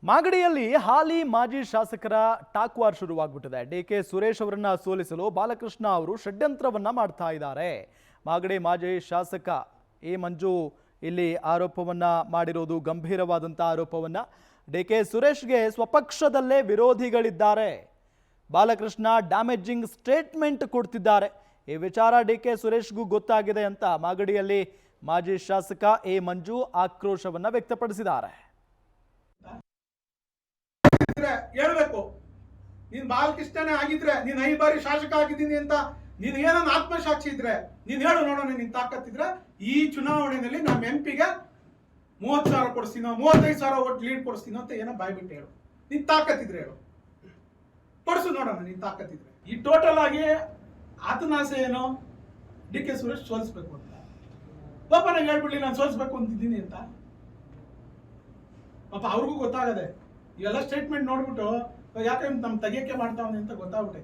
ಮಾಗಡಿಯಲ್ಲಿ ಹಾಲಿ ಮಾಜಿ ಶಾಸಕರ talk war ಶುರುವಾಗ್ಬಿಟ್ಟಿದೆ. DK Suresh ಅವರನ್ನ ಸೋಲಿಸಲು ಬಾಲಕೃಷ್ಣ ಅವರು ಷಡ್ಯಂತ್ರವನ್ನ ಮಾಡ್ತಾ ಇದ್ದಾರೆ. ಮಾಗಡಿ ಮಾಜಿ ಶಾಸಕ ಎ ಮಂಜು ಇಲ್ಲಿ ಆರೋಪವನ್ನ ಮಾಡಿರೋದು ಗಂಭೀರವಾದಂಥ ಆರೋಪವನ್ನ. ಡಿಕೆ ಸುರೇಶ್ಗೆ ಸ್ವಪಕ್ಷದಲ್ಲೇ ವಿರೋಧಿಗಳಿದ್ದಾರೆ. ಬಾಲಕೃಷ್ಣ ಡ್ಯಾಮೇಜಿಂಗ್ ಸ್ಟೇಟ್ಮೆಂಟ್ ಕೊಡ್ತಿದ್ದಾರೆ. ಈ ವಿಚಾರ ಡಿಕೆ ಸುರೇಶ್ಗೂ ಗೊತ್ತಾಗಿದೆ ಅಂತ ಮಾಗಡಿಯಲ್ಲಿ ಮಾಜಿ ಶಾಸಕ ಎ ಮಂಜು ಆಕ್ರೋಶವನ್ನ ವ್ಯಕ್ತಪಡಿಸಿದ್ದಾರೆ. ಹೇಳ್ಬೇಕು, ನೀನ್ ಬಾಲಕೃಷ್ಣನೇ ಆಗಿದ್ರೆ, ನೀನ್ 5 ಬಾರಿ ಶಾಸಕ ಆಗಿದ್ದೀನಿ ಅಂತ ನೀನ್ ಏನನ್ನ ಆತ್ಮಸಾಕ್ಷಿ ಇದ್ರೆ ನೀನ್ ಹೇಳು ನೋಡೋಣ. ನಿನ್ ತಾಕತ್ತಿದ್ರೆ ಈ ಚುನಾವಣೆಯಲ್ಲಿ ನಮ್ಮ ಎಂಪಿಗೆ 30,000 ಕೊಡಿಸ್ತೀನೋ 35,000 ಓಟ್ ಲೀಡ್ ಕೊಡಿಸ್ತೀನೋ ಅಂತ ಏನೋ ಬಾಯ್ಬಿಟ್ಟು ಹೇಳು. ನಿನ್ ತಾಕತ್ತಿದ್ರೆ ಹೇಳು, ಕೊಡಿಸು ನೋಡೋಣ ನಿನ್ ತಾಕತ್ತಿದ್ರೆ. ಈ ಟೋಟಲ್ ಆಗಿ ಆತನ ಆಸೆ ಏನು, ಡಿ ಕೆ ಸುರೇಶ್ ಸೋಲಿಸ್ಬೇಕು ಅಂತ. ಪಾಪನಾಗ ಹೇಳ್ಬಿಡ್ಲಿ ನಾನು ಸೋಲಿಸ್ಬೇಕು ಅಂತಿದ್ದೀನಿ ಅಂತ. ಪಾಪ ಅವ್ರಿಗೂ ಗೊತ್ತಾಗದೆ. ಇವೆಲ್ಲ ಸ್ಟೇಟ್ಮೆಂಟ್ ನೋಡ್ಬಿಟ್ಟು ಯಾಕೆ ನಮ್ ತೆಗಿಯಕ್ಕೆ ಮಾಡ್ತಾವನೆ ಅಂತ ಗೊತ್ತಾಗ್ಬಿಟ್ಟೆ.